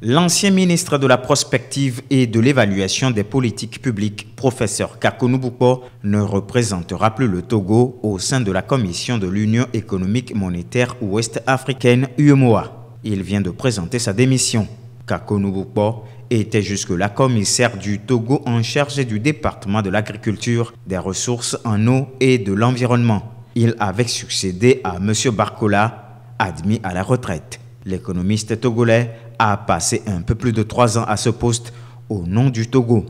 L'ancien ministre de la prospective et de l'évaluation des politiques publiques, professeur Kakonou Boupo, ne représentera plus le Togo au sein de la commission de l'Union économique monétaire ouest-africaine UEMOA. Il vient de présenter sa démission. Kakonou Boupo était jusque-là commissaire du Togo en charge du département de l'agriculture, des ressources en eau et de l'environnement. Il avait succédé à M. Barcola, admis à la retraite. L'économiste togolais a passé un peu plus de 3 ans à ce poste au nom du Togo.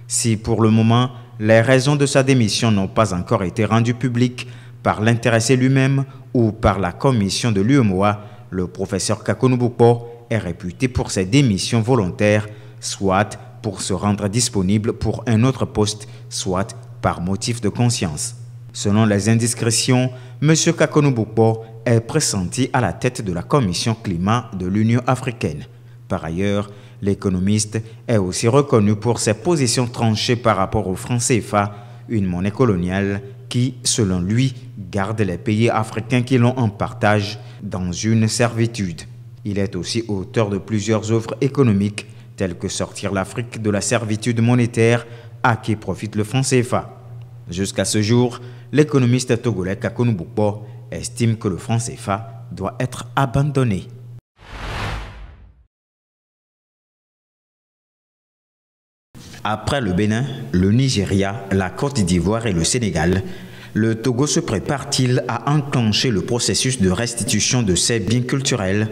Si pour le moment, les raisons de sa démission n'ont pas encore été rendues publiques par l'intéressé lui-même ou par la commission de l'UEMOA, le professeur Kakonou Boupo est réputé pour ses démissions volontaires, soit pour se rendre disponible pour un autre poste, soit par motif de conscience. Selon les indiscrétions, M. Kakonou Boupo est pressenti à la tête de la commission climat de l'Union africaine. Par ailleurs, l'économiste est aussi reconnu pour ses positions tranchées par rapport au franc CFA, une monnaie coloniale qui, selon lui, garde les pays africains qui l'ont en partage dans une servitude. Il est aussi auteur de plusieurs œuvres économiques, telles que Sortir l'Afrique de la servitude monétaire à qui profite le franc CFA. Jusqu'à ce jour, l'économiste togolais Kakonou Boupo estime que le franc CFA doit être abandonné. Après le Bénin, le Nigeria, la Côte d'Ivoire et le Sénégal, le Togo se prépare-t-il à enclencher le processus de restitution de ses biens culturels?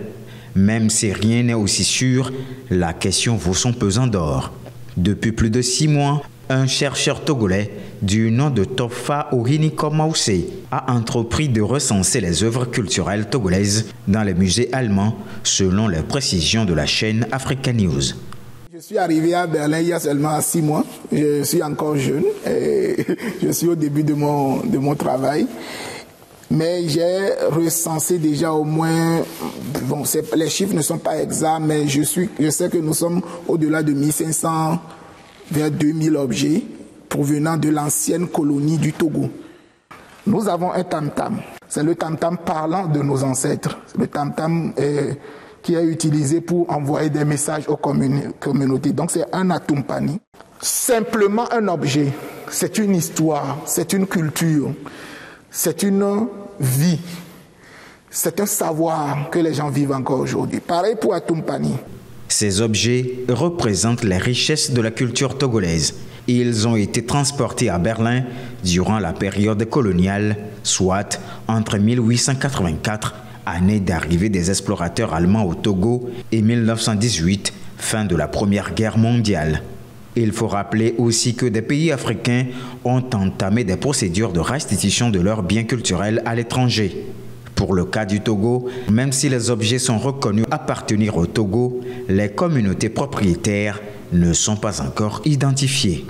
Même si rien n'est aussi sûr, la question vaut son pesant d'or. Depuis plus de 6 mois, un chercheur togolais du nom de Tofa Oriniko Mausé a entrepris de recenser les œuvres culturelles togolaises dans les musées allemands, selon les précisions de la chaîne Africa News. Je suis arrivé à Berlin il y a seulement 6 mois. Je suis encore jeune et je suis au début de mon travail. Mais j'ai recensé déjà au moins, bon, les chiffres ne sont pas exacts, mais je sais que nous sommes au-delà de 1500 vers 2000 objets provenant de l'ancienne colonie du Togo. Nous avons un tam-tam. C'est le tam-tam parlant de nos ancêtres. Le tam-tam qui est utilisé pour envoyer des messages aux communautés. Donc c'est un atumpani. Simplement un objet. C'est une histoire, c'est une culture, c'est une vie. C'est un savoir que les gens vivent encore aujourd'hui. Pareil pour Atumpani. Ces objets représentent les richesses de la culture togolaise. Ils ont été transportés à Berlin durant la période coloniale, soit entre 1884, année d'arrivée des explorateurs allemands au Togo, et 1918, fin de la Première Guerre mondiale. Il faut rappeler aussi que des pays africains ont entamé des procédures de restitution de leurs biens culturels à l'étranger. Pour le cas du Togo, même si les objets sont reconnus appartenir au Togo, les communautés propriétaires ne sont pas encore identifiées.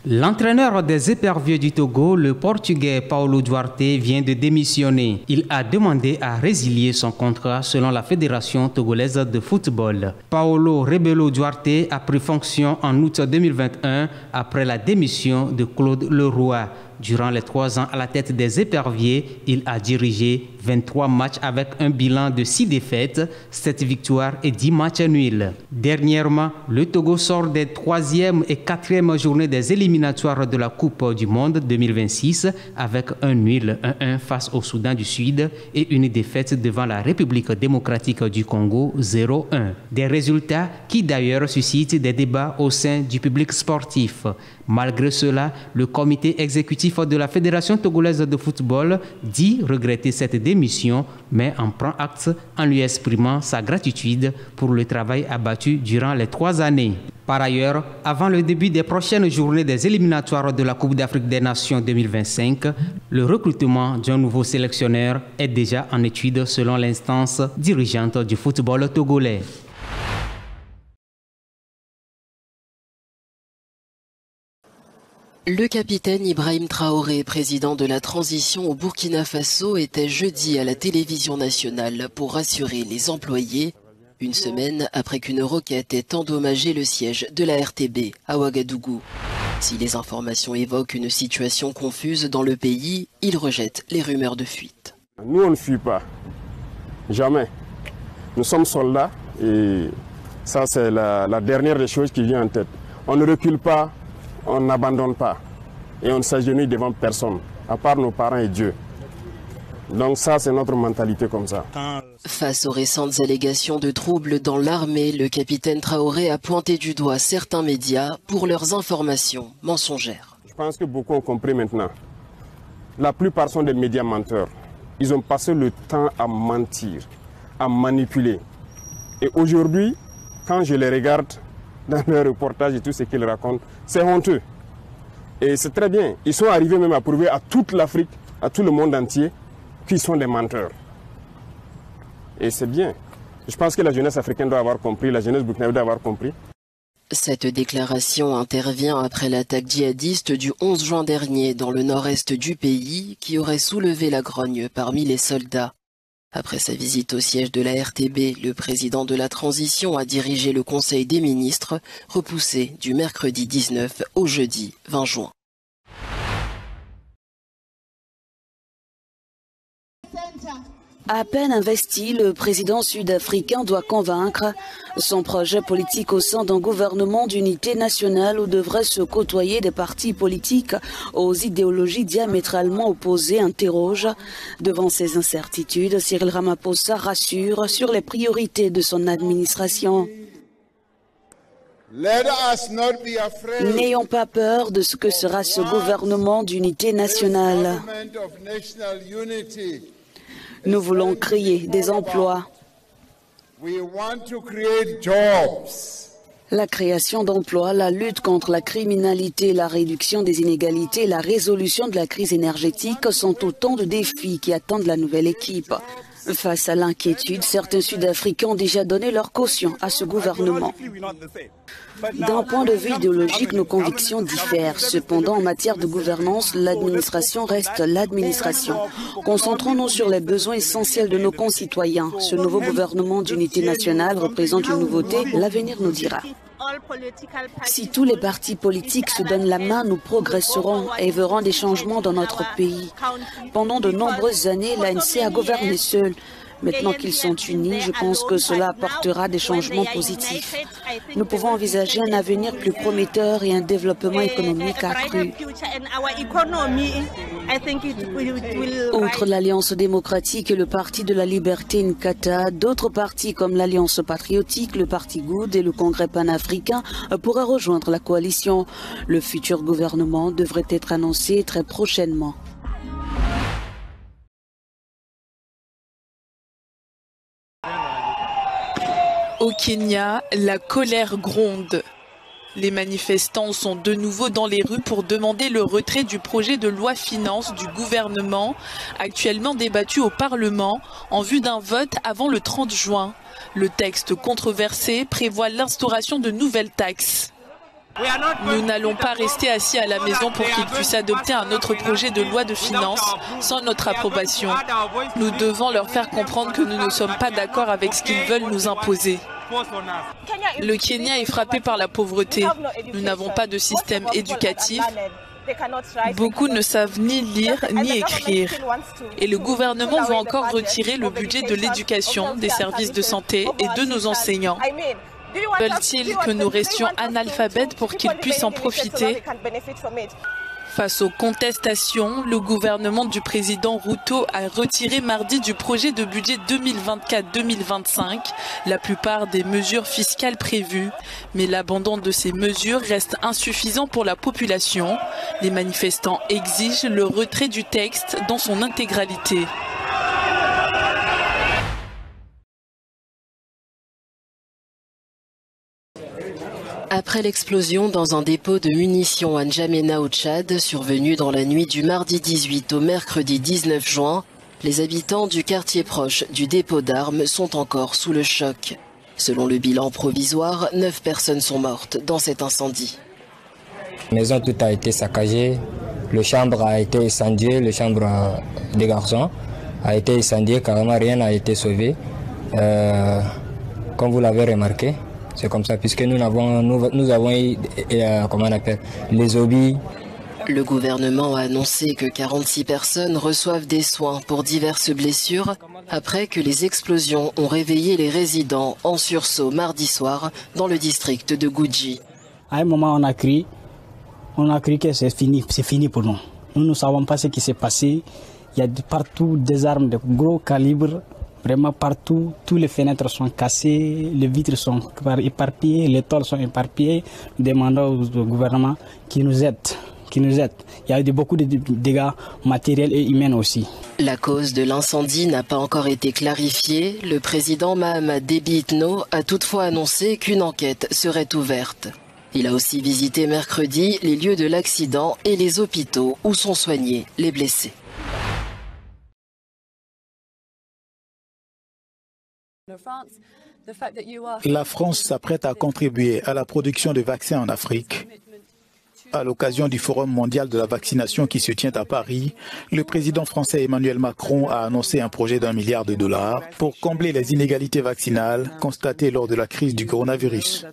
L'entraîneur des éperviers du Togo, le Portugais Paulo Duarte, vient de démissionner. Il a demandé à résilier son contrat selon la Fédération togolaise de football. Paulo Rebelo Duarte a pris fonction en août 2021 après la démission de Claude Leroy. Durant les 3 ans à la tête des éperviers, il a dirigé 23 matchs avec un bilan de 6 défaites, 7 victoires et 10 matchs nuls. Dernièrement, le Togo sort des 3e et 4e journées des éliminatoires de la Coupe du Monde 2026 avec un nul 1-1 face au Soudan du Sud et une défaite devant la République démocratique du Congo 0-1. Des résultats qui d'ailleurs suscitent des débats au sein du public sportif. Malgré cela, le comité exécutif de la Fédération togolaise de football dit regretter cette démission, mais en prend acte en lui exprimant sa gratitude pour le travail abattu durant les 3 années. Par ailleurs, avant le début des prochaines journées des éliminatoires de la Coupe d'Afrique des Nations 2025, le recrutement d'un nouveau sélectionneur est déjà en étude selon l'instance dirigeante du football togolais. Le capitaine Ibrahim Traoré, président de la transition au Burkina Faso, était jeudi à la télévision nationale pour rassurer les employés, une semaine après qu'une roquette ait endommagé le siège de la RTB à Ouagadougou. Si les informations évoquent une situation confuse dans le pays, il rejette les rumeurs de fuite. Nous, on ne fuit pas. Jamais. Nous sommes soldats et ça, c'est la dernière des choses qui vient en tête. On ne recule pas, on n'abandonne pas. Et on ne s'agenouille devant personne, à part nos parents et Dieu. Donc ça, c'est notre mentalité comme ça. Face aux récentes allégations de troubles dans l'armée, le capitaine Traoré a pointé du doigt certains médias pour leurs informations mensongères. Je pense que beaucoup ont compris maintenant. La plupart sont des médias menteurs. Ils ont passé le temps à mentir, à manipuler. Et aujourd'hui, quand je les regarde dans leurs reportages et tout ce qu'ils racontent, c'est honteux. Et c'est très bien. Ils sont arrivés même à prouver à toute l'Afrique, à tout le monde entier, qu'ils sont des menteurs. Et c'est bien. Je pense que la jeunesse africaine doit avoir compris, la jeunesse burkinabé doit avoir compris. Cette déclaration intervient après l'attaque djihadiste du 11 juin dernier dans le nord-est du pays qui aurait soulevé la grogne parmi les soldats. Après sa visite au siège de la RTB, le président de la transition a dirigé le Conseil des ministres, repoussé du mercredi 19 au jeudi 20 juin. À peine investi, le président sud-africain doit convaincre son projet politique au sein d'un gouvernement d'unité nationale où devraient se côtoyer des partis politiques aux idéologies diamétralement opposées interroge. Devant ces incertitudes, Cyril Ramaphosa rassure sur les priorités de son administration. N'ayons pas peur de ce que sera ce gouvernement d'unité nationale. Nous voulons créer des emplois. La création d'emplois, la lutte contre la criminalité, la réduction des inégalités, la résolution de la crise énergétique sont autant de défis qui attendent la nouvelle équipe. Face à l'inquiétude, certains Sud-Africains ont déjà donné leur caution à ce gouvernement. D'un point de vue idéologique, nos convictions diffèrent. Cependant, en matière de gouvernance, l'administration reste l'administration. Concentrons-nous sur les besoins essentiels de nos concitoyens. Ce nouveau gouvernement d'unité nationale représente une nouveauté. L'avenir nous dira. Si tous les partis politiques se donnent la main, nous progresserons et verrons des changements dans notre pays. Pendant de nombreuses années, l'ANC a gouverné seul. Maintenant qu'ils sont unis, je pense que cela apportera des changements positifs. Nous pouvons envisager un avenir plus prometteur et un développement économique accru. Outre l'Alliance démocratique et le Parti de la liberté Nkata, d'autres partis comme l'Alliance patriotique, le Parti Good et le Congrès panafricain pourraient rejoindre la coalition. Le futur gouvernement devrait être annoncé très prochainement. Au Kenya, la colère gronde. Les manifestants sont de nouveau dans les rues pour demander le retrait du projet de loi finance du gouvernement, actuellement débattu au Parlement, en vue d'un vote avant le 30 juin. Le texte controversé prévoit l'instauration de nouvelles taxes. Nous n'allons pas rester assis à la maison pour qu'ils puissent adopter un autre projet de loi de finances sans notre approbation. Nous devons leur faire comprendre que nous ne sommes pas d'accord avec ce qu'ils veulent nous imposer. Le Kenya est frappé par la pauvreté. Nous n'avons pas de système éducatif. Beaucoup ne savent ni lire ni écrire. Et le gouvernement veut encore retirer le budget de l'éducation, des services de santé et de nos enseignants. Veulent-ils que nous restions analphabètes pour qu'ils puissent en profiter? Face aux contestations, le gouvernement du président Ruto a retiré mardi du projet de budget 2024-2025 la plupart des mesures fiscales prévues. Mais l'abandon de ces mesures reste insuffisant pour la population. Les manifestants exigent le retrait du texte dans son intégralité. Après l'explosion dans un dépôt de munitions à N'Djamena au Tchad, survenue dans la nuit du mardi 18 au mercredi 19 juin, les habitants du quartier proche du dépôt d'armes sont encore sous le choc. Selon le bilan provisoire, 9 personnes sont mortes dans cet incendie. La maison, tout a été saccagé, le chambre a été incendié, le chambre des garçons a été incendié, carrément rien n'a été sauvé. Comme vous l'avez remarqué, C'est comme ça, puisque nous avons eu, comment on appelle, les hobbies. Le gouvernement a annoncé que 46 personnes reçoivent des soins pour diverses blessures après que les explosions ont réveillé les résidents en sursaut mardi soir dans le district de Gouji. À un moment, on a cru que c'est fini pour nous. Nous ne savons pas ce qui s'est passé. Il y a partout des armes de gros calibre, vraiment partout. Tous les fenêtres sont cassées, les vitres sont éparpillées, les tôles sont éparpillées. Nous demandons au gouvernement qui nous aide. Il y a eu beaucoup de dégâts matériels et humains aussi. La cause de l'incendie n'a pas encore été clarifiée. Le président Mahamat Déby Itno a toutefois annoncé qu'une enquête serait ouverte. Il a aussi visité mercredi les lieux de l'accident et les hôpitaux où sont soignés les blessés. La France s'apprête à contribuer à la production de vaccins en Afrique. À l'occasion du Forum mondial de la vaccination qui se tient à Paris, le président français Emmanuel Macron a annoncé un projet d'$1 milliard pour combler les inégalités vaccinales constatées lors de la crise du coronavirus.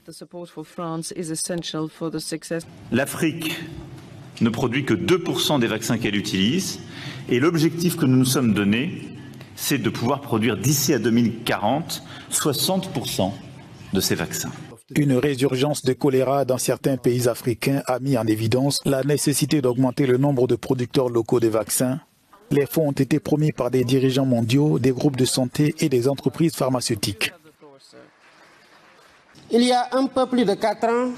L'Afrique ne produit que 2% des vaccins qu'elle utilise et l'objectif que nous nous sommes donné, c'est de pouvoir produire d'ici à 2040 60% de ces vaccins. Une résurgence de choléra dans certains pays africains a mis en évidence la nécessité d'augmenter le nombre de producteurs locaux de vaccins. Les fonds ont été promis par des dirigeants mondiaux, des groupes de santé et des entreprises pharmaceutiques. Il y a un peu plus de 4 ans,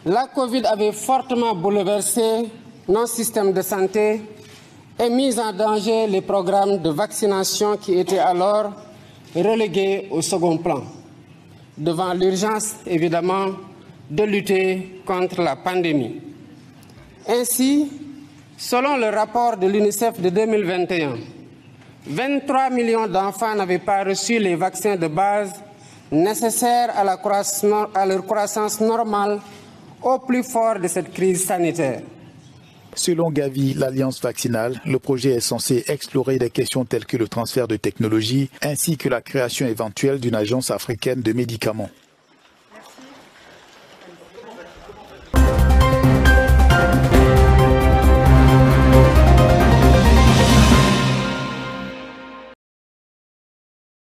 la Covid avait fortement bouleversé nos systèmes de santé et mis en danger les programmes de vaccination qui étaient alors relégués au second plan, devant l'urgence, évidemment, de lutter contre la pandémie. Ainsi, selon le rapport de l'UNICEF de 2021, 23 millions d'enfants n'avaient pas reçu les vaccins de base nécessaires à leur croissance normale au plus fort de cette crise sanitaire. Selon Gavi, l'Alliance vaccinale, le projet est censé explorer des questions telles que le transfert de technologies ainsi que la création éventuelle d'une agence africaine de médicaments.